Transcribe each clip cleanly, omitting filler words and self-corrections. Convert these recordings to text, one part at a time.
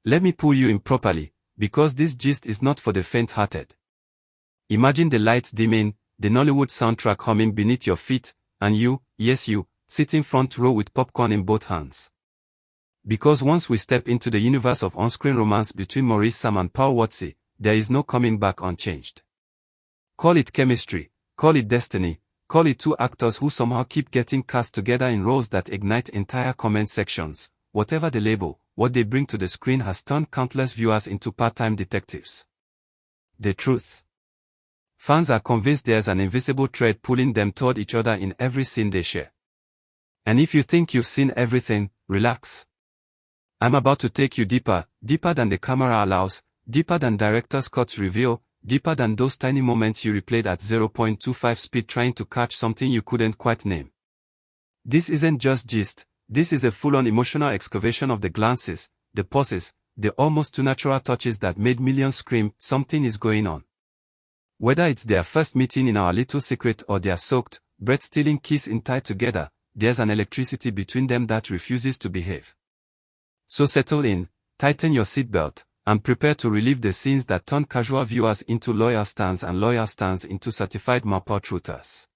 Let me pull you in properly, because this gist is not for the faint-hearted. Imagine the lights dimming, the Nollywood soundtrack humming beneath your feet, and you, yes you, sitting front row with popcorn in both hands. Because once we step into the universe of on-screen romance between Maurice Sam and Paul Watsi, there is no coming back unchanged. Call it chemistry, call it destiny, call it two actors who somehow keep getting cast together in roles that ignite entire comment sections. Whatever the label, what they bring to the screen has turned countless viewers into part-time detectives. The truth. Fans are convinced there's an invisible thread pulling them toward each other in every scene they share. And if you think you've seen everything, relax. I'm about to take you deeper, deeper than the camera allows, deeper than director's cuts reveal, deeper than those tiny moments you replayed at 0.25 speed trying to catch something you couldn't quite name. This isn't just gist, this is a full-on emotional excavation of the glances, the pauses, the almost too natural touches that made millions scream, something is going on. Whether it's their first meeting in Our Little Secret or their soaked, breath-stealing kiss in tied together, there's an electricity between them that refuses to behave. So settle in, tighten your seatbelt, and prepare to relive the scenes that turn casual viewers into loyal stans and loyal stans into certified Marple truthers.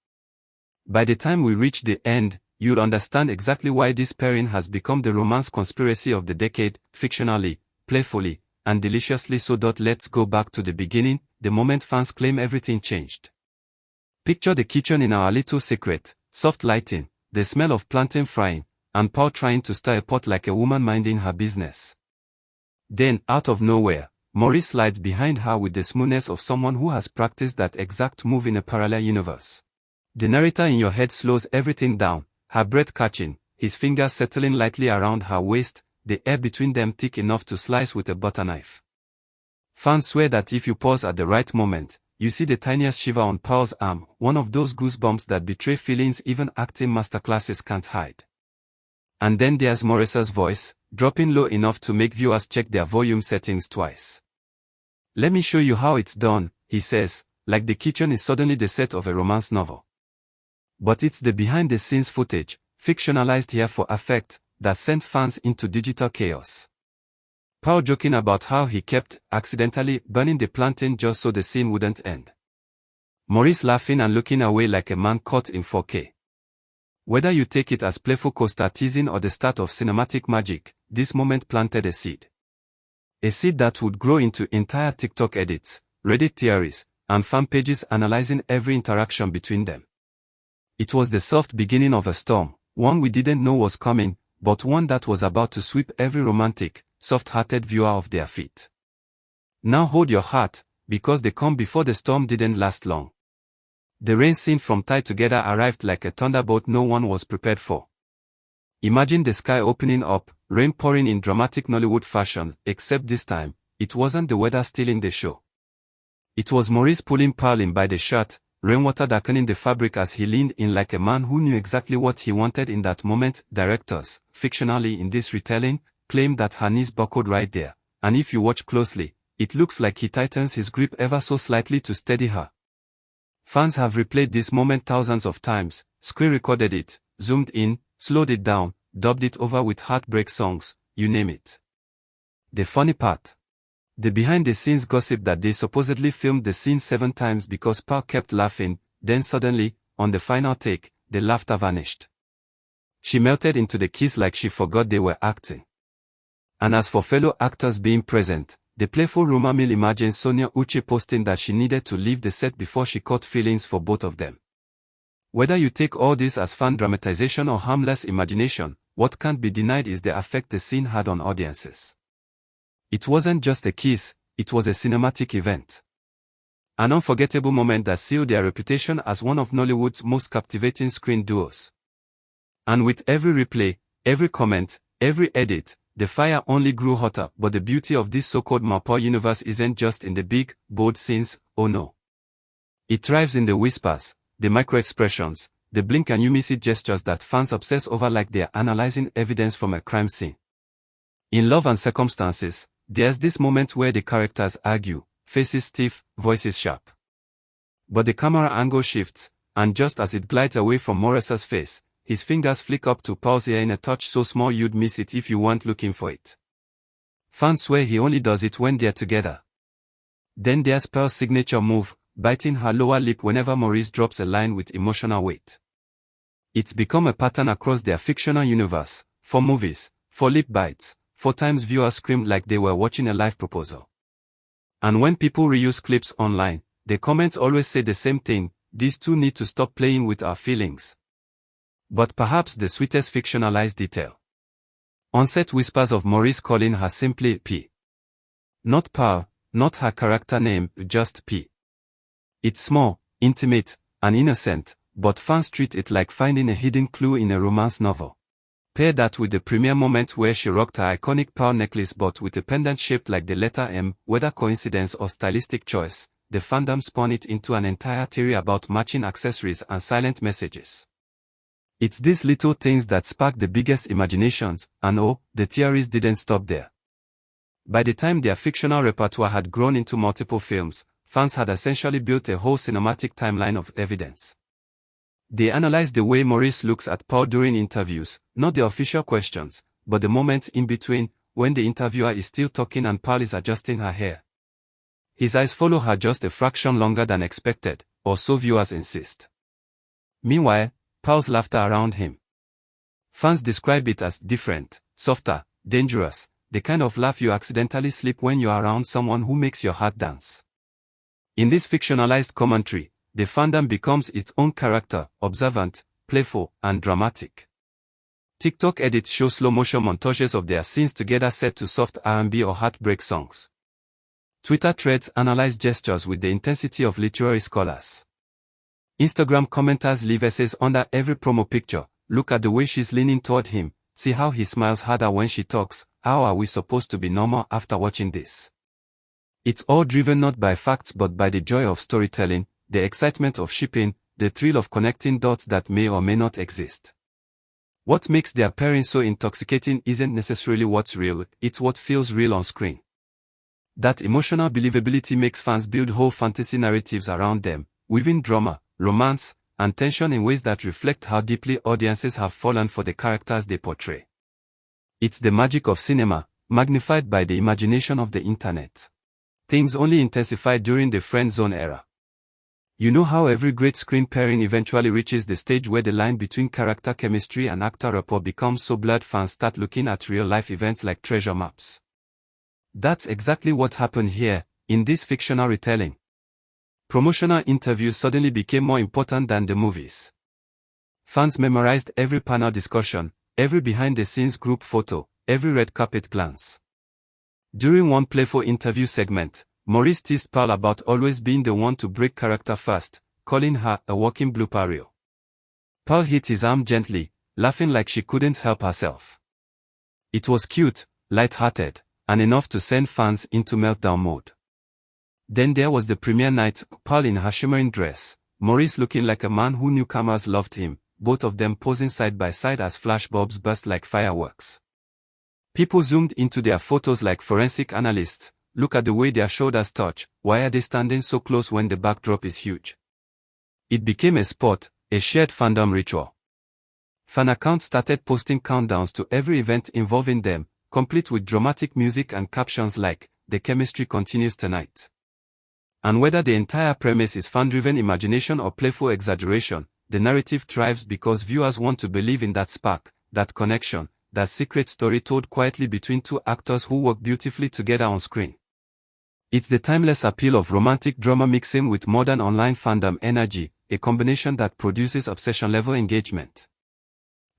By the time we reach the end, you'll understand exactly why this pairing has become the romance conspiracy of the decade, fictionally, playfully, and deliciously so. Let's go back to the beginning, the moment fans claim everything changed. Picture the kitchen in Our Little Secret, soft lighting, the smell of plantain frying, and Paul trying to stir a pot like a woman minding her business. Then, out of nowhere, Maurice slides behind her with the smoothness of someone who has practiced that exact move in a parallel universe. The narrator in your head slows everything down, her breath catching, his fingers settling lightly around her waist, the air between them thick enough to slice with a butter knife. Fans swear that if you pause at the right moment, you see the tiniest shiver on Paul's arm, one of those goosebumps that betray feelings even acting masterclasses can't hide. And then there's Maurice's voice, dropping low enough to make viewers check their volume settings twice. Let me show you how it's done, he says, like the kitchen is suddenly the set of a romance novel. But it's the behind-the-scenes footage, fictionalized here for effect, that sent fans into digital chaos. Paul joking about how he kept, accidentally, burning the plantain just so the scene wouldn't end. Maurice laughing and looking away like a man caught in 4K. Whether you take it as playful co-star teasing or the start of cinematic magic, this moment planted a seed. A seed that would grow into entire TikTok edits, Reddit theories, and fan pages analyzing every interaction between them. It was the soft beginning of a storm, one we didn't know was coming, but one that was about to sweep every romantic, soft-hearted viewer off their feet. Now hold your heart, because the calm before the storm didn't last long. The rain scene from Tied Together arrived like a thunderbolt no one was prepared for. Imagine the sky opening up, rain pouring in dramatic Nollywood fashion, except this time, it wasn't the weather stealing the show. It was Maurice pulling Paul in by the shirt, rainwater darkening the fabric as he leaned in like a man who knew exactly what he wanted in that moment. Directors, fictionally in this retelling, claim that her knees buckled right there, and if you watch closely, it looks like he tightens his grip ever so slightly to steady her. Fans have replayed this moment thousands of times, screen recorded it, zoomed in, slowed it down, dubbed it over with heartbreak songs, you name it. The funny part. The behind-the-scenes gossip that they supposedly filmed the scene 7 times because Paul kept laughing, then suddenly, on the final take, the laughter vanished. She melted into the kiss like she forgot they were acting. And as for fellow actors being present, the playful rumor mill imagines Sonia Uche posting that she needed to leave the set before she caught feelings for both of them. Whether you take all this as fan dramatization or harmless imagination, what can't be denied is the effect the scene had on audiences. It wasn't just a kiss, it was a cinematic event. An unforgettable moment that sealed their reputation as one of Nollywood's most captivating screen duos. And with every replay, every comment, every edit, the fire only grew hotter. But the beauty of this so-called Marple universe isn't just in the big, bold scenes, oh no. It thrives in the whispers, the micro-expressions, the blink and you miss it gestures that fans obsess over like they're analyzing evidence from a crime scene. In Love and Circumstances, there's this moment where the characters argue, faces stiff, voices sharp. But the camera angle shifts, and just as it glides away from Maurice's face, his fingers flick up to Paul's ear in a touch so small you'd miss it if you weren't looking for it. Fans swear he only does it when they're together. Then there's Pearl's signature move, biting her lower lip whenever Maurice drops a line with emotional weight. It's become a pattern across their fictional universe, 4 movies, 4 lip bites, 4 times viewers screamed like they were watching a live proposal. And when people reuse clips online, the comments always say the same thing: these two need to stop playing with our feelings. But perhaps the sweetest fictionalized detail. On-set whispers of Maurice calling her simply P. Not Pearl, not her character name, just P. It's small, intimate, and innocent, but fans treat it like finding a hidden clue in a romance novel. Pair that with the premiere moment where she rocked her iconic pearl necklace but with a pendant shaped like the letter M. Whether coincidence or stylistic choice, the fandom spun it into an entire theory about matching accessories and silent messages. It's these little things that spark the biggest imaginations, and oh, the theories didn't stop there. By the time their fictional repertoire had grown into multiple films, fans had essentially built a whole cinematic timeline of evidence. They analyzed the way Maurice looks at Pearl during interviews, not the official questions, but the moments in between, when the interviewer is still talking and Pearl is adjusting her hair. His eyes follow her just a fraction longer than expected, or so viewers insist. Meanwhile, Pearl's laughter around him. Fans describe it as different, softer, dangerous, the kind of laugh you accidentally slip when you're around someone who makes your heart dance. In this fictionalized commentary, the fandom becomes its own character, observant, playful, and dramatic. TikTok edits show slow-motion montages of their scenes together set to soft R&B or heartbreak songs. Twitter threads analyze gestures with the intensity of literary scholars. Instagram commenters leave essays under every promo picture. Look at the way she's leaning toward him, see how he smiles harder when she talks. How are we supposed to be normal after watching this? It's all driven not by facts but by the joy of storytelling, the excitement of shipping, the thrill of connecting dots that may or may not exist. What makes their pairing so intoxicating isn't necessarily what's real, it's what feels real on screen. That emotional believability makes fans build whole fantasy narratives around them, weaving drama, romance, and tension in ways that reflect how deeply audiences have fallen for the characters they portray. It's the magic of cinema, magnified by the imagination of the internet. Things only intensified during the friend zone era. You know how every great screen pairing eventually reaches the stage where the line between character chemistry and actor rapport becomes so blurred fans start looking at real-life events like treasure maps. That's exactly what happened here, in this fictional retelling. Promotional interviews suddenly became more important than the movies. Fans memorized every panel discussion, every behind-the-scenes group photo, every red carpet glance. During one playful interview segment, Maurice teased Pearl about always being the one to break character first, calling her a walking blooper reel. Pearl hit his arm gently, laughing like she couldn't help herself. It was cute, light-hearted, and enough to send fans into meltdown mode. Then there was the premiere night, Pearl in her shimmering dress, Maurice looking like a man who knew cameras loved him, both of them posing side by side as flashbulbs burst like fireworks. People zoomed into their photos like forensic analysts. Look at the way their shoulders touch, why are they standing so close when the backdrop is huge? It became a sport, a shared fandom ritual. Fan accounts started posting countdowns to every event involving them, complete with dramatic music and captions like, "The chemistry continues tonight." And whether the entire premise is fan-driven imagination or playful exaggeration, the narrative thrives because viewers want to believe in that spark, that connection, that secret story told quietly between two actors who work beautifully together on screen. It's the timeless appeal of romantic drama mixing with modern online fandom energy, a combination that produces obsession-level engagement.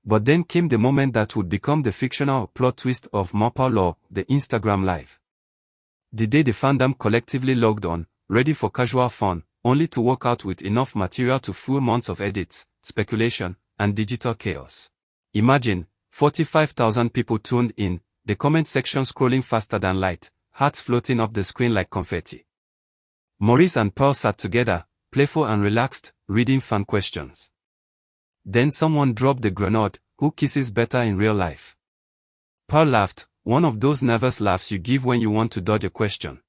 But then came the moment that would become the fictional plot twist of Marple Law, the Instagram Live. The day the fandom collectively logged on, ready for casual fun, only to walk out with enough material to fuel months of edits, speculation, and digital chaos. Imagine, 45,000 people tuned in, the comment section scrolling faster than light, hearts floating up the screen like confetti. Maurice and Pearl sat together, playful and relaxed, reading fan questions. Then someone dropped the grenade, who kisses better in real life? Pearl laughed, one of those nervous laughs you give when you want to dodge a question.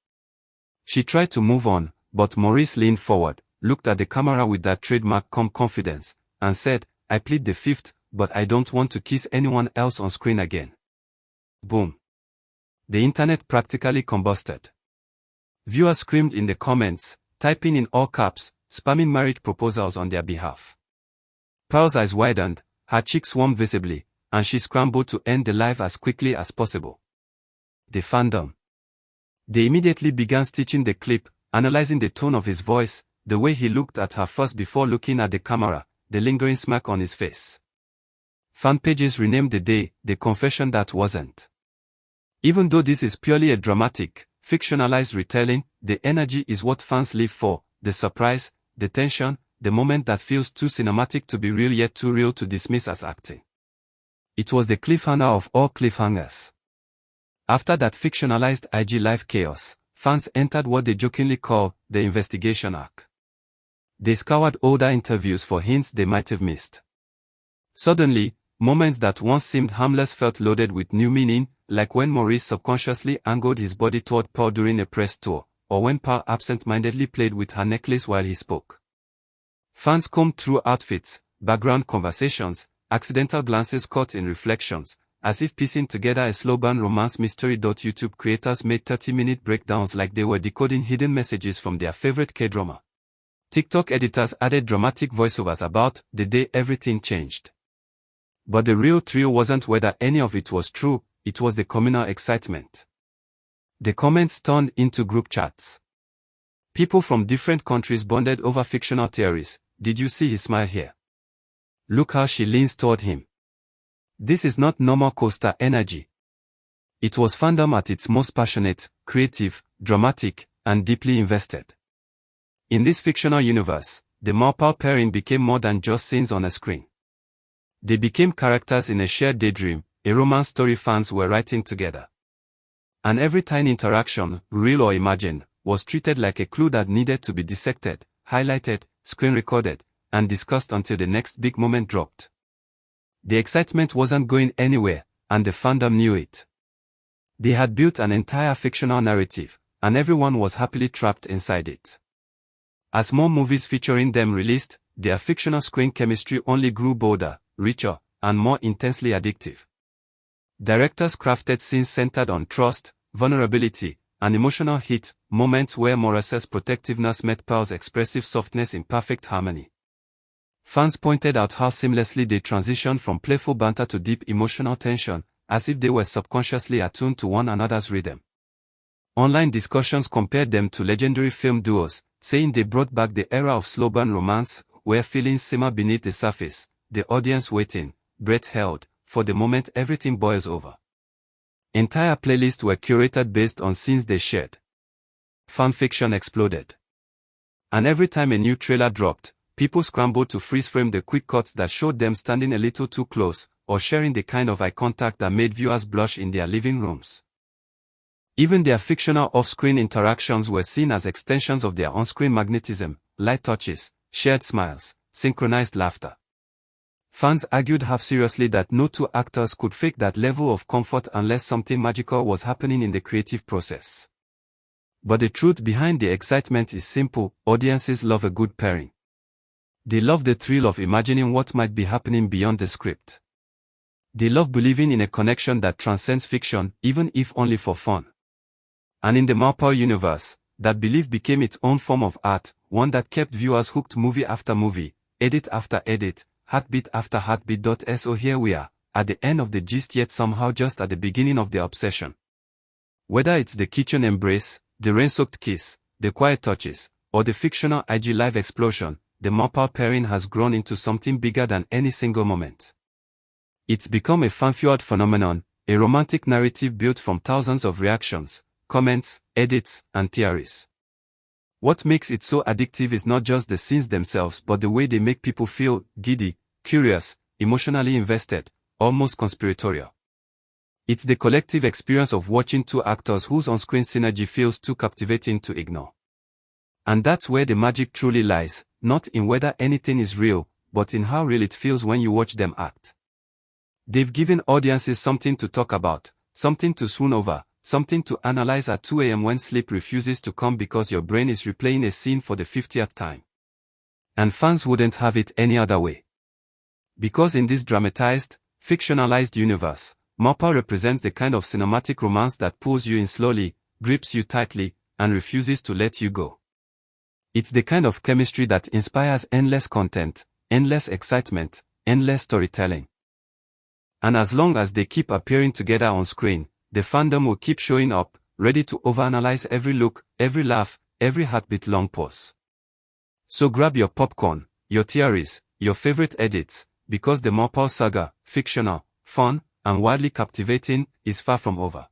She tried to move on, but Maurice leaned forward, looked at the camera with that trademark calm confidence, and said, "I plead the fifth, but I don't want to kiss anyone else on screen again." Boom. The internet practically combusted. Viewers screamed in the comments, typing in all caps, spamming marriage proposals on their behalf. Pearl's eyes widened, her cheeks warmed visibly, and she scrambled to end the live as quickly as possible. The fandom. They immediately began stitching the clip, analyzing the tone of his voice, the way he looked at her first before looking at the camera, the lingering smirk on his face. Fan pages renamed the day, The Confession That Wasn't. Even though this is purely a dramatic, fictionalized retelling, the energy is what fans live for, the surprise, the tension, the moment that feels too cinematic to be real yet too real to dismiss as acting. It was the cliffhanger of all cliffhangers. After that fictionalized IG Live chaos, fans entered what they jokingly call the investigation arc. They scoured older interviews for hints they might have missed. Suddenly, moments that once seemed harmless felt loaded with new meaning, like when Maurice subconsciously angled his body toward Pearl during a press tour, or when Pearl absent-mindedly played with her necklace while he spoke. Fans combed through outfits, background conversations, accidental glances caught in reflections, as if piecing together a slow-burn romance mystery. YouTube creators made 30-minute breakdowns like they were decoding hidden messages from their favorite K-drama. TikTok editors added dramatic voiceovers about the day everything changed. But the real thrill wasn't whether any of it was true, it was the communal excitement. The comments turned into group chats. People from different countries bonded over fictional theories. Did you see his smile here? Look how she leans toward him. This is not normal coaster energy. It was fandom at its most passionate, creative, dramatic, and deeply invested. In this fictional universe, the Maupal pairing became more than just scenes on a screen. They became characters in a shared daydream, a romance story fans were writing together. And every tiny interaction, real or imagined, was treated like a clue that needed to be dissected, highlighted, screen recorded, and discussed until the next big moment dropped. The excitement wasn't going anywhere, and the fandom knew it. They had built an entire fictional narrative, and everyone was happily trapped inside it. As more movies featuring them released, their fictional screen chemistry only grew bolder, richer, and more intensely addictive. Directors crafted scenes centered on trust, vulnerability, and emotional hit, moments where Maurice's protectiveness met Pearl's expressive softness in perfect harmony. Fans pointed out how seamlessly they transitioned from playful banter to deep emotional tension, as if they were subconsciously attuned to one another's rhythm. Online discussions compared them to legendary film duos, saying they brought back the era of slow-burn romance, where feelings simmer beneath the surface, the audience waiting, breath held, for the moment everything boils over. Entire playlists were curated based on scenes they shared. Fanfiction exploded. And every time a new trailer dropped, people scrambled to freeze-frame the quick cuts that showed them standing a little too close, or sharing the kind of eye contact that made viewers blush in their living rooms. Even their fictional off-screen interactions were seen as extensions of their on-screen magnetism, light touches, shared smiles, synchronized laughter. Fans argued half-seriously that no two actors could fake that level of comfort unless something magical was happening in the creative process. But the truth behind the excitement is simple: audiences love a good pairing. They love the thrill of imagining what might be happening beyond the script. They love believing in a connection that transcends fiction, even if only for fun. And in the Maupal universe, that belief became its own form of art, one that kept viewers hooked movie after movie, edit after edit, heartbeat after heartbeat. So here we are, at the end of the gist, yet somehow just at the beginning of the obsession. Whether it's the kitchen embrace, the rain-soaked kiss, the quiet touches, or the fictional IG Live explosion, the Maupal pairing has grown into something bigger than any single moment. It's become a fan-fueled phenomenon, a romantic narrative built from thousands of reactions, comments, edits, and theories. What makes it so addictive is not just the scenes themselves but the way they make people feel: giddy, curious, emotionally invested, almost conspiratorial. It's the collective experience of watching two actors whose on-screen synergy feels too captivating to ignore. And that's where the magic truly lies, not in whether anything is real, but in how real it feels when you watch them act. They've given audiences something to talk about, something to swoon over, something to analyze at 2 a.m. when sleep refuses to come because your brain is replaying a scene for the 50th time. And fans wouldn't have it any other way. Because in this dramatized, fictionalized universe, Mappa represents the kind of cinematic romance that pulls you in slowly, grips you tightly, and refuses to let you go. It's the kind of chemistry that inspires endless content, endless excitement, endless storytelling. And as long as they keep appearing together on screen, the fandom will keep showing up, ready to overanalyze every look, every laugh, every heartbeat-long pause. So grab your popcorn, your theories, your favorite edits, because the Mappa saga, fictional, fun, and wildly captivating, is far from over.